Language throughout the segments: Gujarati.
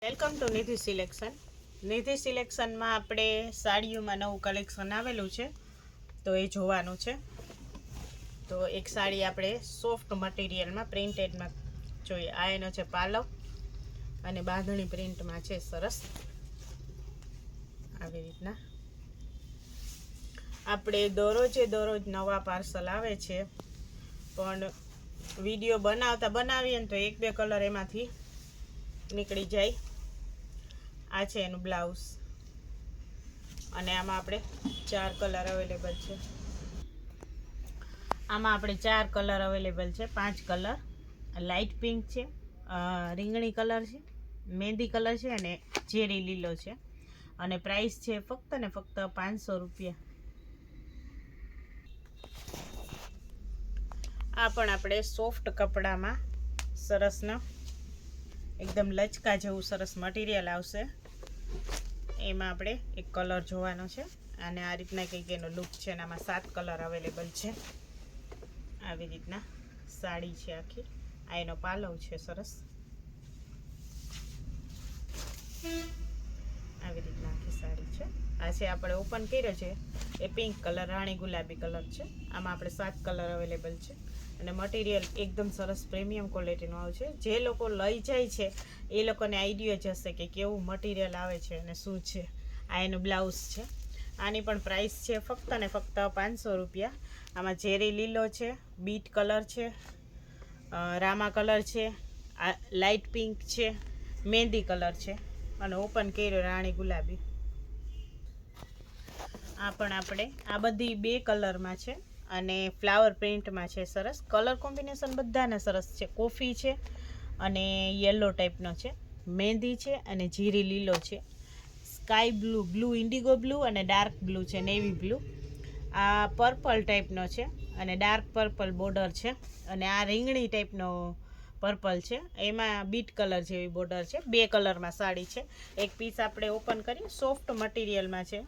Welcome to Nidhi selection. Nidhi સિલેક્શનમાં આપણે સાડીઓમાં નવું કલેક્શન આવેલું છે, તો એ જોવાનું છે. તો એક સાડી આપણે સોફ્ટ મટીરિયલમાં પ્રિન્ટેડમાં જોઈએ. આ એનો છે પાલવ અને બાંધણી પ્રિન્ટમાં છે. સરસ આવી રીતના આપણે દરરોજ નવા પાર્સલ આવે છે, પણ વિડીયો બનાવીએ ને તો એક બે કલર એમાંથી નીકળી જાય. આ છે એનું બ્લાઉઝ અને આમાં આપણે 4 કલર અવેલેબલ છે. આમાં આપણે 4 કલર અવેલેબલ છે. 5 કલર લાઇટ પિંક છે, રીંગણી કલર છે, મહેંદી કલર છે અને ઝેરી લીલો છે. અને પ્રાઇસ છે ફક્ત ને ફક્ત 500 રૂપિયા. આ પણ આપણે સોફ્ટ કપડામાં સરસનો એકદમ લચકા જેવું સરસ મટીરિયલ આવશે. એમાં આપણે એક કલર જોવાનો છે અને આ રીતના કંઈક એનો લુક છે. આમાં 7 કલર અવેલેબલ છે. આવી રીતના સાડી છે આખી. આ એનો પાલવ છે. સરસ આવી રીતના આખી સાડી છે. આ છે આપણે ઓપન કર્યો છે એ પિંક કલર, રાણી ગુલાબી કલર છે. આમાં આપણે 7 કલર અવેલેબલ છે અને મટીરિયલ એકદમ સરસ પ્રીમિયમ ક્વોલિટીનું આવે છે. જે લોકો લઈ જાય છે એ લોકોને આઈડિયા જ હશે કે કેવું મટીરિયલ આવે છે અને શું છે. આ એનું બ્લાઉઝ છે. આની પણ પ્રાઇસ છે ફક્ત ને ફક્ત 500 રૂપિયા. આમાં ઝેરી લીલો છે, બીટ કલર છે, રામા કલર છે, આ લાઇટ પિંક છે, મહેંદી કલર છે અને ઓપન કર્યો રાણી ગુલાબી. આ પણ આપણે આ બધી 2 કલરમાં છે અને ફ્લાવર પ્રિન્ટમાં છે. સરસ કલર કોમ્બિનેશન બધાને સરસ છે. કોફી છે અને યલો ટાઈપનો છે, મહેંદી છે અને જીરી લીલો છે, સ્કાય બ્લુ, ઇન્ડિગો બ્લુ અને ડાર્ક બ્લુ છે, નેવી બ્લુ. આ પર્પલ ટાઈપનો છે અને ડાર્ક પર્પલ બોર્ડર છે અને આ રીંગણી ટાઈપનો પર્પલ છે. એમાં બીટ કલર જેવી બોર્ડર છે. 2 કલરમાં સાડી છે. એક પીસ આપણે ઓપન કરીએ. સોફ્ટ મટીરિયલમાં છે.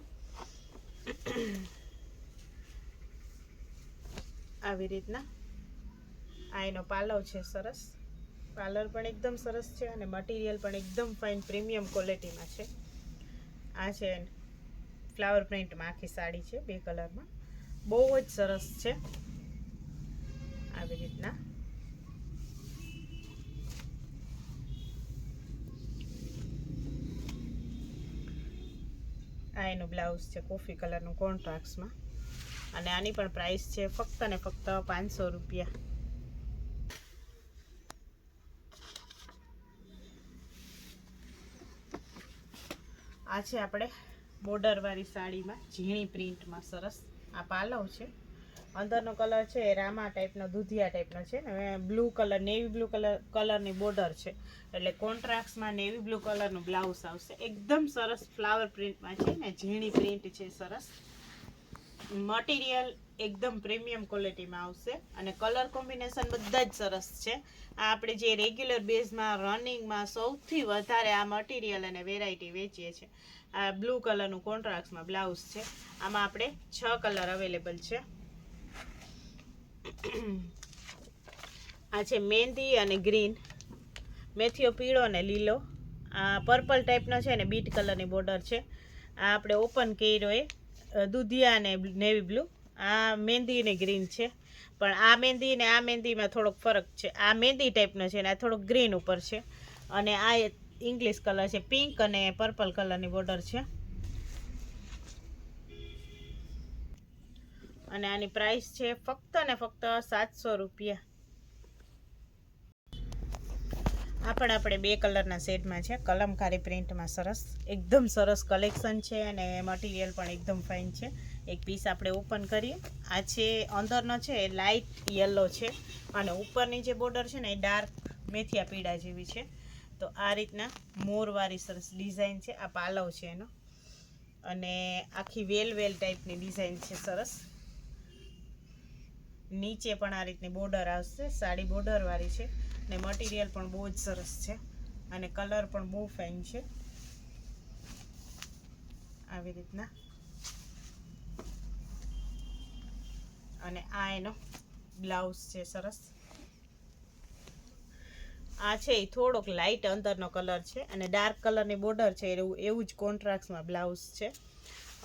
આવી રીતના આ એનો પાલવ છે. સરસ પાલર પણ એકદમ સરસ છે અને મટીરિયલ પણ એકદમ ફાઇન પ્રીમિયમ ક્વોલિટીમાં છે. આ છે ફ્લાવર પ્રિન્ટમાં આખી સાડી છે. 2 કલરમાં બહુ જ સરસ છે. આવી રીતના આ એનું બ્લાઉઝ છે કોફી કલરનું કોન્ટ્રાસ્ટમાં અને આની પણ પ્રાઇસ છે ફક્ત ને ફક્ત 500 રૂપિયા. આ છે આપણે બોર્ડરવાળી સાડીમાં ઝીણી પ્રિન્ટમાં સરસ. આ પાલવ છે. અંદરનો કલર છે એ રામા ટાઈપનો, દૂધિયા ટાઈપનો છે ને બ્લુ કલર, નેવી બ્લુ કલરની બોર્ડર છે. એટલે કોન્ટ્રાસ્ટમાં નેવી બ્લુ કલરનું બ્લાઉઝ આવશે. એકદમ સરસ ફ્લાવર પ્રિન્ટમાં છે ને ઝીણી પ્રિન્ટ છે. સરસ મટીરિયલ એકદમ પ્રીમિયમ ક્વોલિટીમાં આવશે અને કલર કોમ્બિનેશન બધા જ સરસ છે. આ આપણે જે રેગ્યુલર બેઝમાં રનિંગમાં સૌથી વધારે આ મટીરિયલ અને વેરાયટી વેચીએ છીએ. આ બ્લુ કલરનું કોન્ટ્રાસ્ટમાં બ્લાઉઝ છે. આમાં આપણે 6 કલર અવેલેબલ છે. આ છે મહેંદી અને ગ્રીન, મેથીઓ પીળો અને લીલો, આ પર્પલ ટાઈપનો છે ને બીટ કલરની બોર્ડર છે. આ આપણે ઓપન કર્યો એ દૂધિયા અને નેવી બ્લુ. આ મહેંદી અને ગ્રીન છે, પણ આ મહેંદી ને આ મહેંદીમાં થોડોક ફરક છે. આ મહેંદી ટાઈપનો છે ને આ થોડોક ગ્રીન ઉપર છે અને આ ઇંગ્લિશ કલર છે. પિંક અને પર્પલ કલરની બોર્ડર છે અને આની પ્રાઇસ છે ફક્ત ને ફક્ત 700 રૂપિયા. આ પણ આપણે 2 કલરના સેટમાં છે. કલમકારી પ્રિન્ટમાં સરસ એકદમ સરસ કલેક્શન છે અને મટીરિયલ પણ એકદમ ફાઇન છે. એક પીસ આપણે ઓપન કરીએ. આ છે અંદરનો છે એ લાઇટ યલો છે અને ઉપરની જે બોર્ડર છે ને એ ડાર્ક મેથિયા પીળા જેવી છે. તો આ રીતના મોરવાળી સરસ ડિઝાઇન છે. આ પાલવ છે એનો અને આખી વેલ ટાઈપની ડિઝાઇન છે. સરસ નીચે પણ આ રીતની બોર્ડર આવશે. સાડી બોર્ડરવાળી છે ને મટીરિયલ પણ બહુ જ સરસ છે અને કલર પણ બહુ ફાઇન છે. આવી રીતના અને આ એનો બ્લાઉઝ છે. સરસ આ છે એ થોડોક લાઇટ અંદરનો કલર છે અને ડાર્ક કલરની બોર્ડર છે એવું જ કોન્ટ્રાસ્ટમાં બ્લાઉઝ છે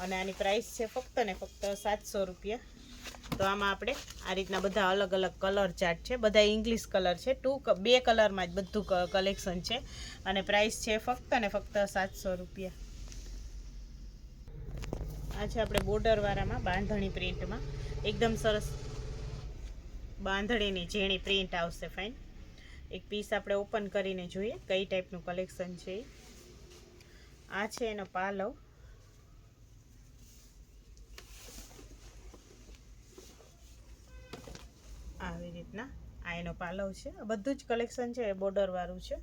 અને આની પ્રાઇસ છે ફક્ત ને ફક્ત 700 રૂપિયા. તો આમાં આપણે આ રીતના બધા અલગ અલગ કલર ચાર્ટ છે, બધા ઇંગ્લિશ કલર છે, બે કલરમાં જ બધું કલેક્શન છે અને પ્રાઇસ છે ફક્ત ને ફક્ત 700 રૂપિયા. આ છે આપણે બોર્ડરવાળામાં બાંધણી પ્રિન્ટમાં એકદમ સરસ બાંધણીની ઝીણી પ્રિન્ટ આવશે. ફાઇન. એક પીસ આપણે ઓપન કરીને જોઈએ કઈ ટાઈપનું કલેક્શન છે. આ છે એનો પાલવ. આવી રીતના આ એનો પાલવ છે. બધું જ કલેક્શન છે એ બોર્ડર વાળું છે.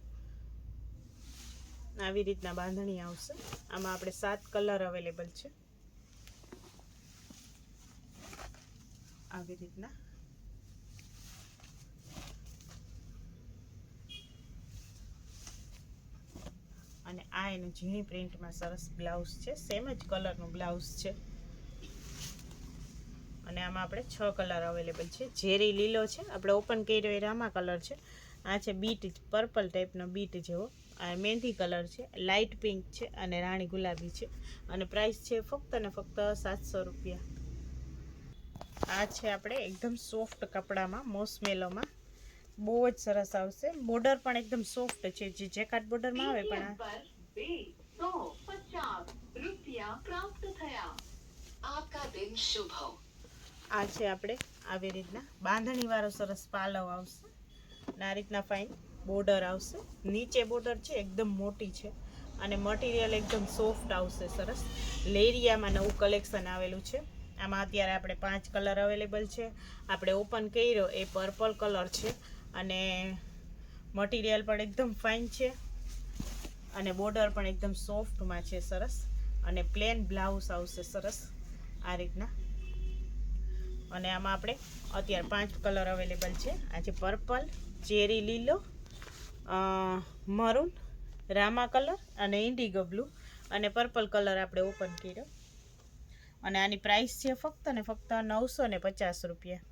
આવી રીતના બાંધણી આવશે. આમાં આપણે 7 કલર અવેલેબલ છે. આવી રીતના અને આ એનું ઝીણી પ્રિન્ટમાં સરસ બ્લાઉઝ છે, સેમ જ કલરનું બ્લાઉઝ છે અને આમાં આપણે 6 કલર અવેલેબલ છે. ઝેરી લીલો છે, આપણે ઓપન કર્યો એ રામા કલર છે. આ છે બીટ પર્પલ ટાઈપનો બીટ જેવો. આ મહેંદી કલર છે, લાઇટ પિંક છે અને રાણી ગુલાબી છે અને પ્રાઇસ છે ફક્ત ને ફક્ત 700 રૂપિયા. આ છે આપણે એકદમ સોફ્ટ કપડામાં મોસમેલોમાં બહુ જ સરસ આવશે. બોર્ડર પણ એકદમ સોફ્ટ છે, જે જેકાર્ડ બોર્ડરમાં આવે પણ આ છે આપણે આવી રીતના બાંધણી વાળો સરસ પાલવ આવશે અને આ રીતના ફાઇન બોર્ડર આવશે. નીચે બોર્ડર છે એકદમ મોટી છે અને મટીરિયલ એકદમ સોફ્ટ આવશે. સરસ લેરિયામાં નવું કલેક્શન આવેલું છે. આમાં અત્યારે આપણે 5 કલર અવેલેબલ છે. આપણે ઓપન કર્યો એ પર્પલ કલર છે અને મટીરિયલ પણ એકદમ ફાઇન છે અને બોર્ડર પણ એકદમ સોફ્ટમાં છે. સરસ અને પ્લેન બ્લાઉઝ આવશે સરસ આ રીતના. અને આમાં આપણે અત્યારે 5 કલર અવેલેબલ છે. આ છે પર્પલ, ચેરી લીલો, મરૂન, રામા કલર અને ઇન્ડિગો બ્લુ અને પર્પલ કલર આપણે ઓપન કર્યો અને આની પ્રાઇસ છે ફક્ત ને ફક્ત 950 રૂપિયા.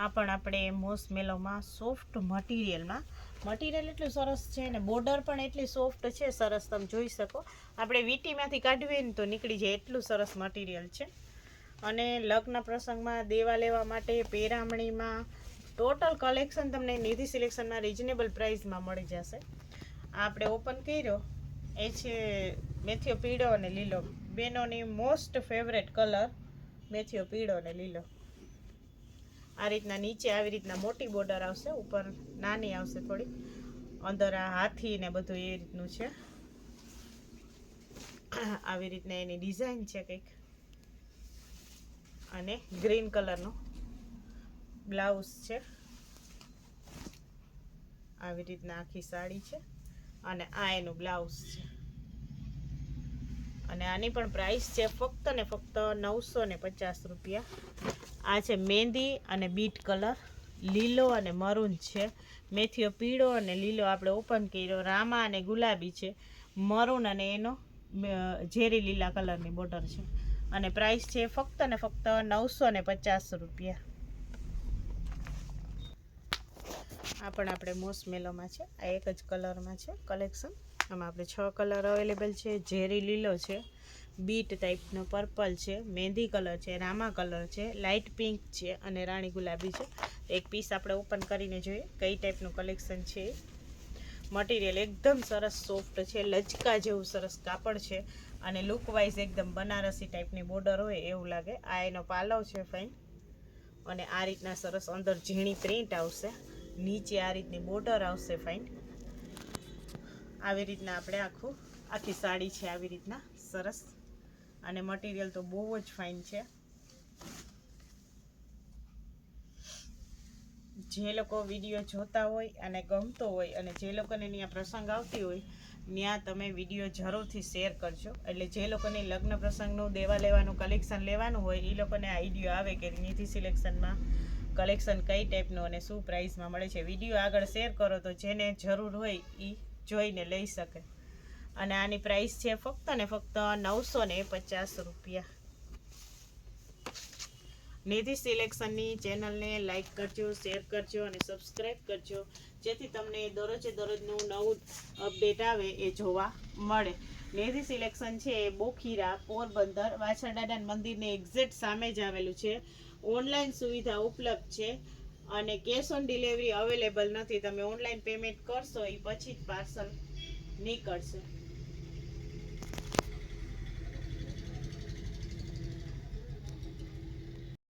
આ પણ આપણે મોસમેલોમાં સોફ્ટ મટીરિયલમાં મટીરિયલ એટલું સરસ છે ને બોર્ડર પણ એટલી સોફ્ટ છે સરસ. તમે જોઈ શકો, આપણે વીટીમાંથી કાઢવીએ ને તો નીકળી જાય એટલું સરસ મટીરિયલ છે અને લગ્ન પ્રસંગમાં દેવા લેવા માટે પેરામણીમાં ટોટલ કલેક્શન તમને નિધિ સિલેક્શનના રિઝનેબલ પ્રાઇસમાં મળી જશે. આપણે ઓપન કર્યો એ છે મેથીઓ પીળો અને લીલો, બેનોની મોસ્ટ ફેવરેટ કલર મેથીઓ પીળો અને લીલો. આ રીતના નીચે આવી રીતના મોટી બોર્ડર આવશે, ઉપર નાની આવશે થોડી. અંદર આ હાથી ને બધું એ રીતનું છે. આવી રીતના એની ડિઝાઇન છે કંઈક અને ગ્રીન કલરનો બ્લાઉઝ છે. આવી રીતના આખી સાડી છે અને આ એનું બ્લાઉઝ છે અને આની પણ પ્રાઇસ છે ફક્ત ને ફક્ત 950 રૂપિયા. આ છે મહેંદી અને બીટ કલર, લીલો અને મરૂન છે, મેથીઓ પીળો અને લીલો આપણે ઓપન કર્યો, રામા અને ગુલાબી છે, મરૂન અને એનો ઝેરી લીલા કલરની બોર્ડર છે અને પ્રાઇસ છે ફક્ત ને ફક્ત 950 રૂપિયા. આ પણ આપણે મોસમેલોમાં છે. આ એક જ કલરમાં છે કલેક્શન. આમાં આપણે 6 કલર અવેલેબલ છે. ઝેરી લીલો છે, બીટ ટાઈપનો પર્પલ છે, મહેંદી કલર છે, રામા કલર છે, લાઇટ પિંક છે અને રાણી ગુલાબી છે. એક પીસ આપણે ઓપન કરીને જોઈએ કઈ ટાઈપનું કલેક્શન છે. મટીરિયલ એકદમ સરસ સોફ્ટ છે, લચકા જેવું સરસ કાપડ છે અને લુક વાઇઝ એકદમ બનારસી ટાઈપની બોર્ડર હોય એવું લાગે. આ એનો પાલવ છે ફાઇન અને આ રીતના સરસ અંદર ઝીણી પ્રિન્ટ આવશે, નીચે આ રીતની બોર્ડર આવશે ફાઇન. આવી રીતના આપણે આખી સાડી છે આવી રીતના સરસ અને મટીરિયલ તો બહુ જ ફાઇન છે. જે લોકો વિડીયો જોતા હોય અને ગમતો હોય અને જે લોકોને ત્યાં પ્રસંગ આવતી હોય ત્યાં તમે વિડીયો જરૂરથી શેર કરજો. એટલે જે લોકોને લગ્ન પ્રસંગનું દેવા લેવાનું કલેક્શન લેવાનું હોય એ લોકોને આઈડિયો આવે કે નિધિ સિલેક્શનમાં કલેક્શન કઈ ટાઈપનું અને શું પ્રાઇસમાં મળે છે. વિડીયો આગળ શેર કરો તો જેને જરૂર હોય એ જોઈને લઈ શકે અને આની પ્રાઇસ છે ફક્ત ને ફક્ત 950 રૂપિયા. નિધિ સિલેક્શનની ચેનલને લાઈક કરજો, શેર કરજો અને સબસ્ક્રાઈબ કરજો, જેથી તમને દરરોજે દરરોજનું નવું અપડેટ આવે એ જોવા મળે. નિધિ સિલેક્શન છે એ બોખીરા, પોરબંદર, વાછરદાદા મંદિરને એક્ઝેક્ટ સામે જ આવેલું છે. ઓનલાઈન સુવિધા ઉપલબ્ધ છે અને કેશ ઓન ડિલિવરી અવેલેબલ નથી. તમે ઓનલાઈન પેમેન્ટ કરશો એ પછી જ પાર્સલ નીકળશે.